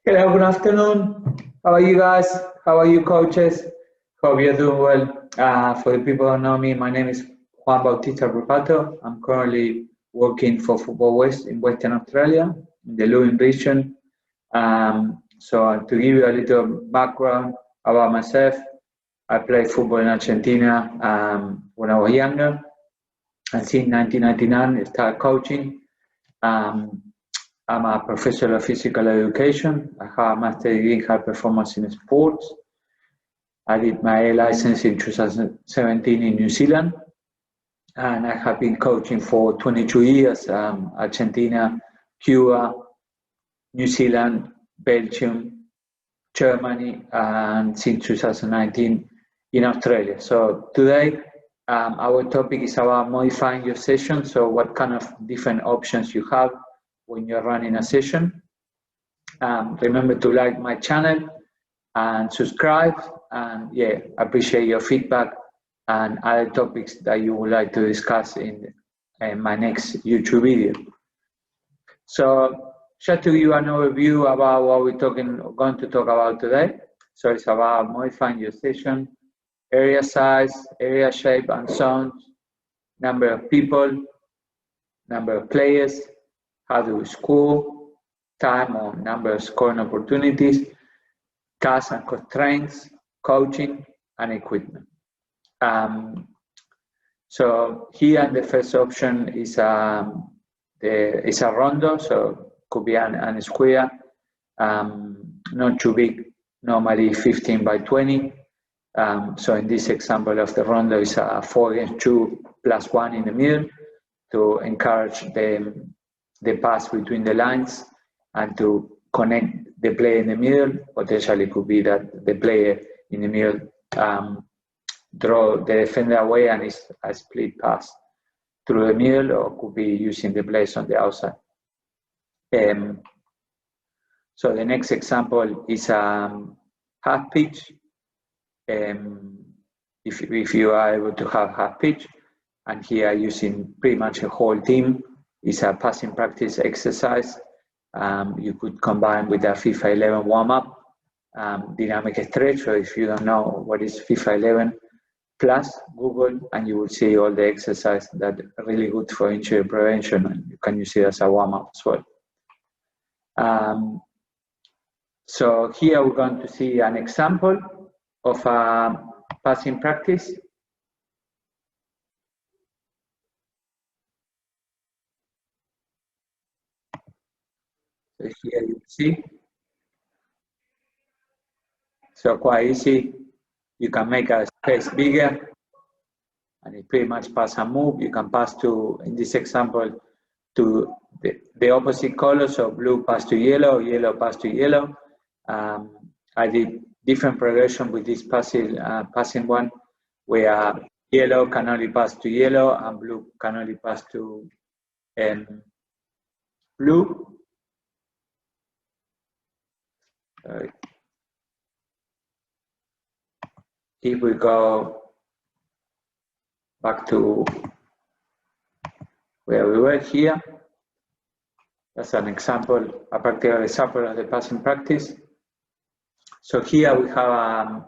Hello, good afternoon. How are you guys? How are you, coaches? Hope you're doing well. For the people who know me, my name is Juan Bautista Propato. I'm currently working for Football West in Western Australia, in the Lewin region. So to give you a little background about myself, I played football in Argentina when I was younger. And since 1999, I started coaching. Um, I'm a professor of physical education. I have a master degree in high performance in sports. I did my license in 2017 in New Zealand, and I have been coaching for 22 years, Argentina, Cuba, New Zealand, Belgium, Germany, and since 2019 in Australia. So today, our topic is about modifying your session. So what kind of different options you have when you're running a session. Remember to like my channel and subscribe, and yeah, appreciate your feedback and other topics that you would like to discuss in my next YouTube video. So just to give you an overview about what we're going to talk about today. So it's about modifying your session, area size, area shape and zones, number of people, number of players, how do we score, time or number of scoring opportunities, tasks and constraints, coaching, and equipment. So here the first option is a rondo, so could be an square, not too big, normally 15 by 20. So in this example of the rondo is a 4-against-2 plus 1 in the middle to encourage the pass between the lines and to connect the player in the middle. Potentially could be that the player in the middle draw the defender away and it's a split pass through the middle, or could be using the players on the outside. So the next example is half pitch. If you are able to have half pitch, and here using pretty much a whole team, is a passing practice exercise. You could combine with a FIFA 11 warm-up, dynamic stretch. So if you don't know what is FIFA 11, plus Google, and you will see all the exercises that are really good for injury prevention, and you can use it as a warm-up as well. So here we're going to see an example of a passing practice. So here you see. So quite easy. You can make a space bigger, and it pretty much pass and move. You can pass to, in this example, to the opposite color. So blue pass to yellow, yellow pass to yellow. I did different progression with this passing one, where yellow can only pass to yellow and blue can only pass to blue. If we go back to where we were here, that's an example, a practical example of the passing practice. So here we have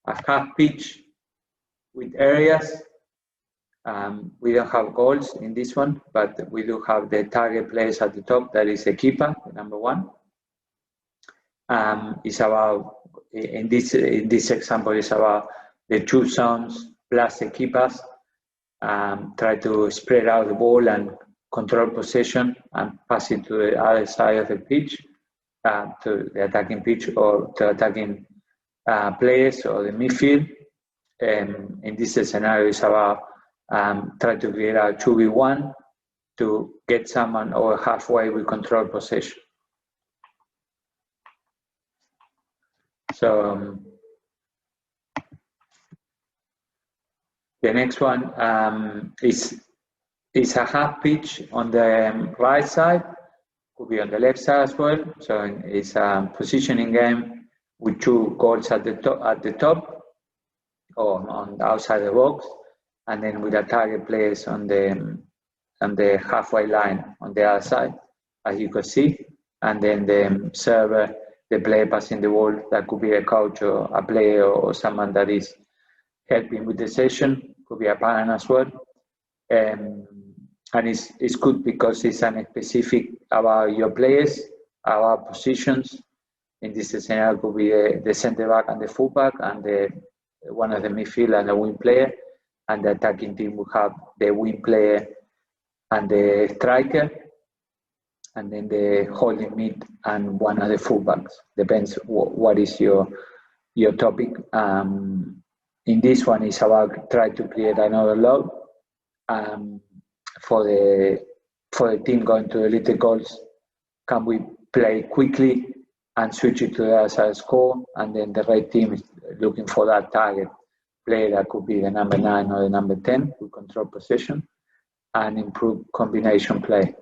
a half pitch with areas. We don't have goals in this one, but we do have the target players at the top. That is the keeper, the number one. It's about, in this example, it's about the two zones plus the keepers. Try to spread out the ball and control possession and pass it to the other side of the pitch, to the attacking pitch or to attacking players or the midfield. In this scenario, it's about try to create a 2v1 to get someone over halfway with control possession. So the next one is a half pitch on the right side, could be on the left side as well. So it's a positioning game with two goals at the top or on the outside the box, and then with the target players on the halfway line on the other side, as you can see. and then the server, the player passing the ball, that could be a coach or a player or someone that is helping with the session, could be a parent as well. And it's good because it's an specific about your players, about positions. In this scenario, could be the center back and the fullback, and one of the midfield and the wing player, and the attacking team will have the wing player and the striker, and then the holding mid and one of the fullbacks. Depends what is your topic. In this one, it's about try to create another load for the team going to the little goals. Can we play quickly and switch it to the other side score? And then the right team is looking for that target player that could be the number 9 or the number 10 who control possession and improve combination play.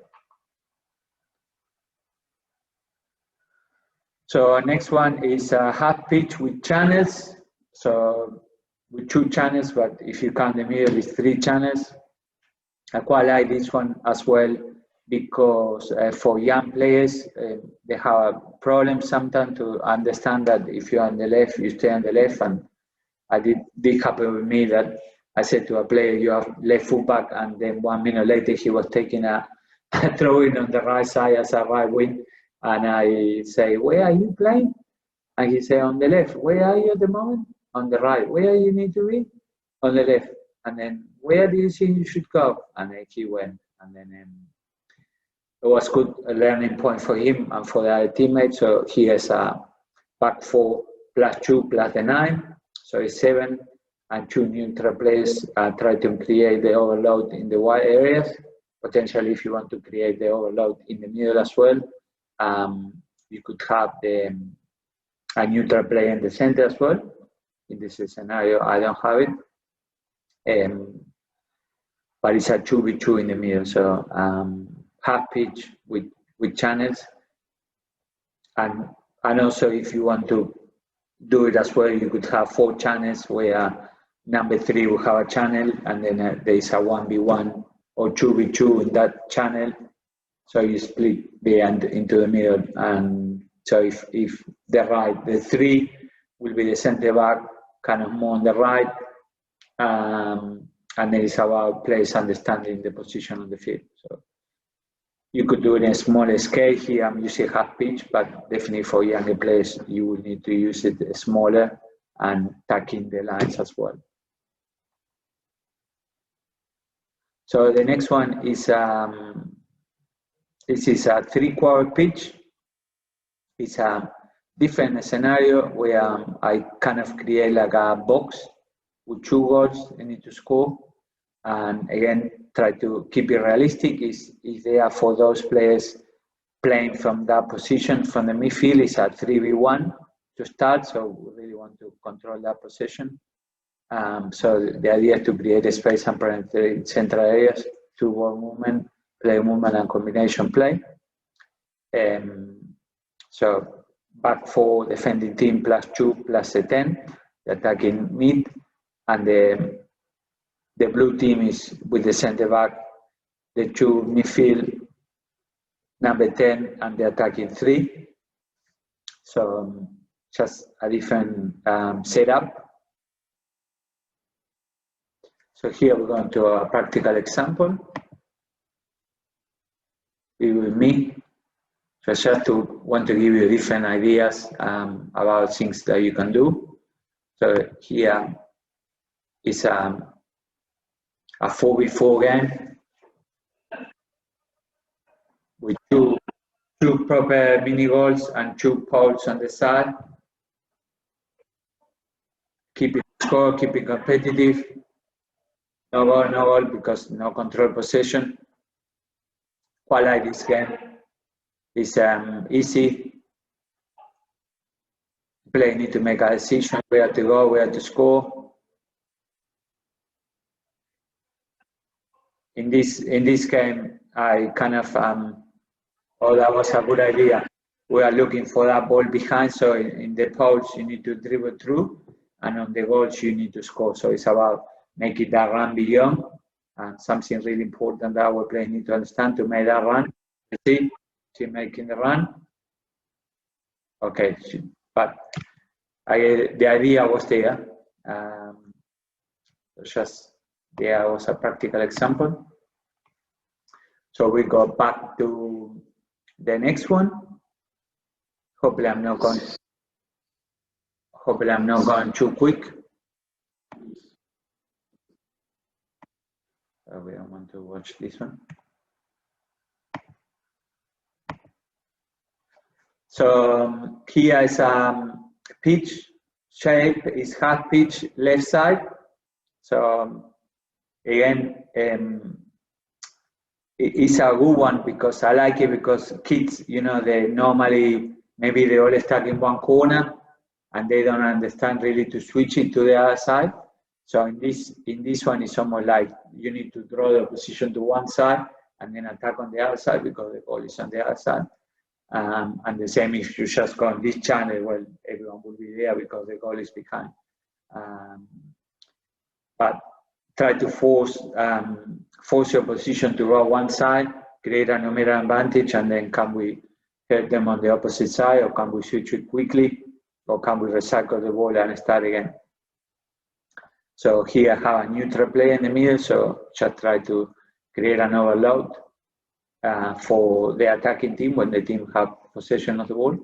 So next one is half pitch with channels. So with 2 channels, but if you count the middle, it's 3 channels. I quite like this one as well because for young players, they have a problem sometimes to understand that if you're on the left, you stay on the left. And did happen with me that I said to a player, you have left fullback, and then 1 minute later he was taking a throwing on the right side as a right wing. And I say, where are you playing? And he said, on the left. Where are you at the moment? On the right. Where you need to be? On the left. And then, where do you think you should go? And then he went. And then it was good a learning point for him and for the other teammates. So he has a back 4 plus 2 plus the 9. So it's 7, and 2 neutral players try to create the overload in the wide areas. Potentially, if you want to create the overload in the middle as well, you could have a neutral player in the center as well. In this scenario, I don't have it. But it's a 2v2 in the middle. So half pitch with channels. And also, if you want to do it as well, you could have 4 channels where number 3 will have a channel, and then there is a 1v1 or 2v2 in that channel. So you split the end into the middle. And so if the 3 will be the center back, kind of more on the right, and then it's about players understanding the position on the field. So you could do it in a smaller scale. Here I'm using half pitch, but definitely for younger players, you will need to use it smaller and tacking the lines as well. So the next one is this is a 3/4 pitch. It's a different scenario where I kind of create like a box with 2 goals I need to score. And again, try to keep it realistic. Is there for those players playing from that position from the midfield? It's a 3v1 to start, so we really want to control that possession. So the idea is to create a space and penetrate central areas, 2 ball movement, play movement and combination play. So back 4 defending team plus 2 plus a 10, the attacking mid, and the blue team is with the center back, the 2 midfield, number 10, and the attacking 3. So just a different setup. So here we're going to a practical example. Be with me. So just want to give you different ideas about things that you can do. So here is a 4v4 game with two proper mini goals and 2 poles on the side. Keeping score, keeping competitive. No goal because no control possession. Quite like this game. It's easy. Player need to make a decision where to go, where to score. In this game, I kind of that was a good idea. We are looking for that ball behind, so in the poles you need to dribble through, and on the goals you need to score. So it's about making that run beyond, and something really important that our players need to understand to make that run. See making the run, Okay, but the idea was there. Just there was a practical example. So we go back to the next one. Hopefully I'm not going too quick. We don't want to watch this one. So here is pitch shape is half pitch left side. So again, it's a good one because I like it because kids, you know, they normally maybe they all stuck in one corner and they don't understand really to switch it to the other side. So in this one, it's almost like you need to draw the position to one side and then attack on the other side because the goal is on the other side. And the same if you just go on this channel, well, everyone will be there because the goal is behind. But try to force your position to go one side, create a numerical advantage, and then can we hit them on the opposite side, or can we switch it quickly, or can we recycle the ball and start again? So here I have a neutral player in the middle, so just try to create an overload for the attacking team when the team have possession of the ball.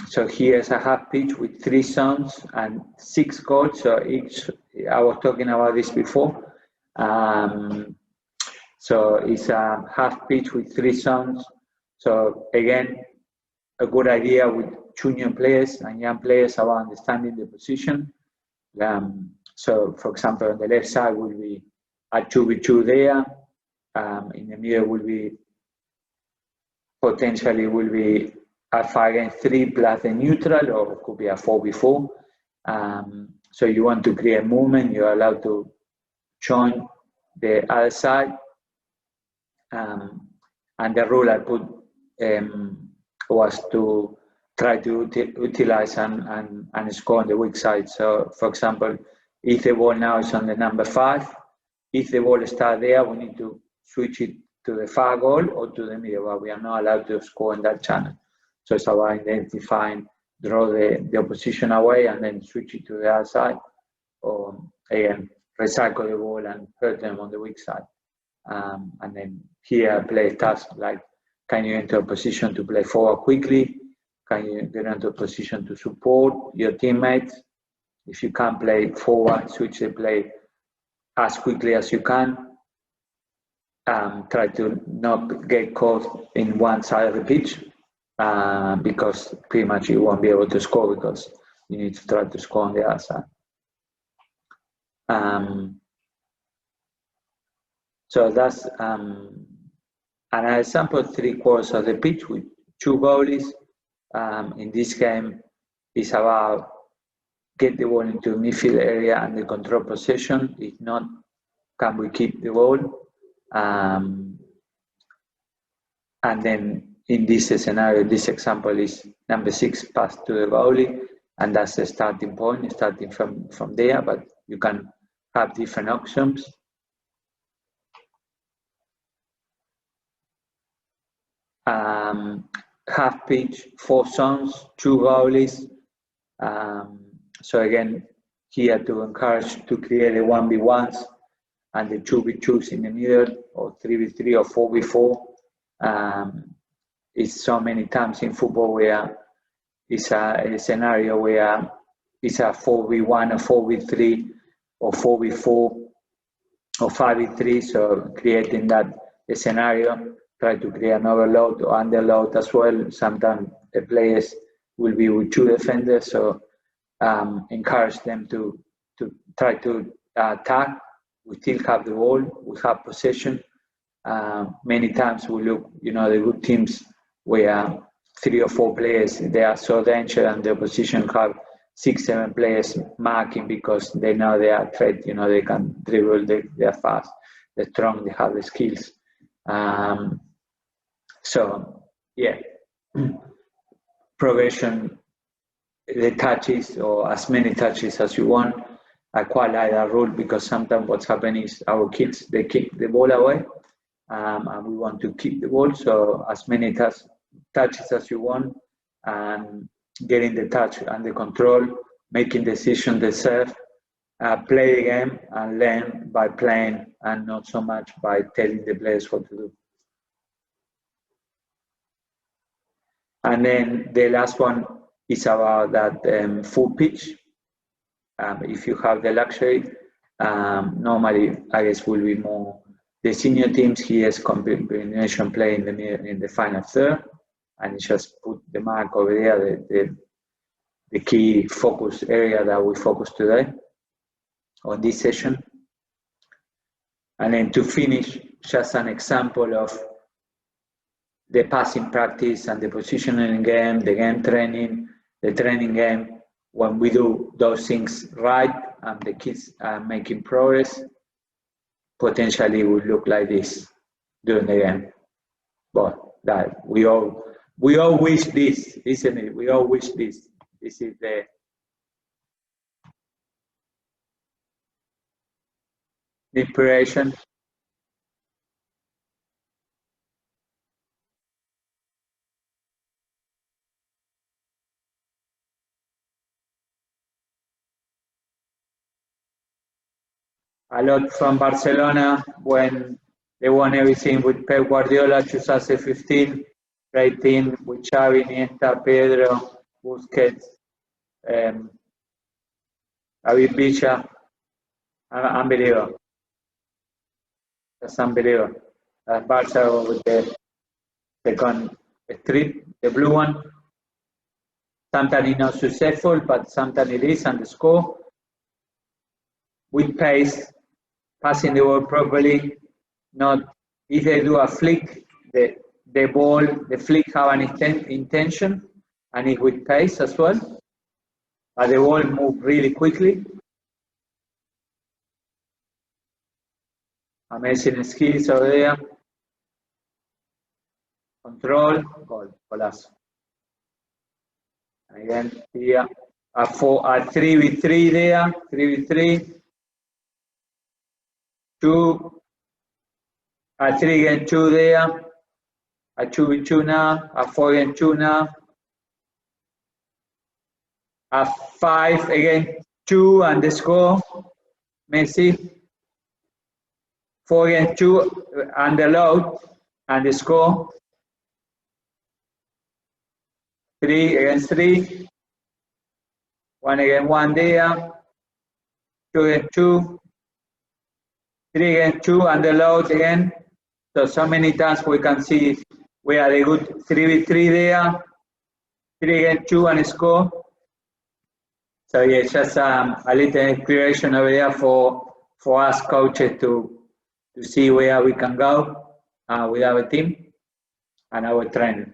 So here's a half pitch with 3 zones and 6 goals. So each, I was talking about this before. So it's a half pitch with 3 zones. So again, a good idea with junior players and young players about understanding the position. So for example, on the left side will be a 2v2 there. In the middle will be potentially will be a 5-3 plus the neutral, or it could be a 4v4. So you want to create movement, you're allowed to join the other side. And the rule I put was to try to utilize and score on the weak side. So for example, if the ball now is on the number 5, if the ball starts there, we need to switch it to the far goal or to the middle, but we are not allowed to score in that channel. So it's about identifying, draw the opposition away and then switch it to the other side, or again, recycle the ball and hurt them on the weak side. And then here play tasks like, can you enter a position to play forward quickly? Can you get into a position to support your teammates? If you can't play forward, switch the play as quickly as you can. Try to not get caught in one side of the pitch because pretty much you won't be able to score because you need to try to score on the other side. So that's an example, 3/4 of the pitch with 2 goalies. In this game, it's about get the ball into the midfield area and the control possession. If not, can we keep the ball? And then in this scenario, this example is number 6 pass to the goalie, and that's the starting point, starting from there, but you can have different options. Half pitch, 4 zones, 2 goalies. So again, here to encourage to create the 1v1s and the 2v2s in the middle, or 3v3 or 4v4. It's so many times in football where it's a scenario where it's a 4v1 or 4v3 or 4v4 or 5v3. So creating that scenario, try to create an overload or underload as well. Sometimes the players will be with 2 defenders, so encourage them to try to attack. We still have the ball, we have possession. Many times we look, the good teams where 3 or 4 players, they are so dangerous, and the opposition have 6, 7 players marking because they know they are threat, they can dribble, they are fast, they're strong, they have the skills. So yeah, progression, the touches, or as many touches as you want. I quite like that rule because sometimes what's happening is our kids, they kick the ball away, and we want to keep the ball. So as many touches as you want, and getting the touch and the control, making decisions themselves, play the game and learn by playing and not so much by telling the players what to do. And then the last one is about that full pitch. If you have the luxury, normally I guess will be more the senior teams. He has combination play in the final third, and he just put the mark over there, the key focus area that we focus today on this session. And then to finish, just an example of the passing practice and the positioning game, the game training, the training game. When we do those things right and the kids are making progress, potentially it would look like this during the game. But that we all wish this, isn't it? We all wish this. This is the inspiration. A lot from Barcelona when they won everything with Pep Guardiola 2015, great team with Xavi, Iniesta, Pedro, Busquets, David Villa, unbelievable. That's unbelievable. That's Barca with the second strip, the blue one. Sometimes it's not successful, but sometimes it is, and the score. With pace, passing the ball properly, not if they do a flick, the ball, the flick have an intention, and it's with pace as well. But the ball move really quickly. Amazing skills over there. Control, goal, golazo. Again, here, a 3v3 there, 3v3. 2, a 3 against 2 there, a 2v2 now, a 4 against 2 now, a 5 against 2 and the score, Messi, 4 against 2 and the load and the score, 3 against 3, 1 against 1 there, 2 against 2, 3 against 2 and the load again. So many times we can see we are a good 3v3 there, 3 against 2 and score. So yeah, just a little inspiration over there for us coaches to see where we can go with our team and our training.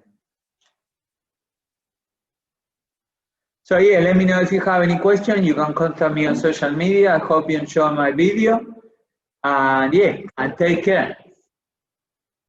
So yeah, let me know if you have any questions. You can contact me on social media. I hope you enjoy my video. And yeah, and take care.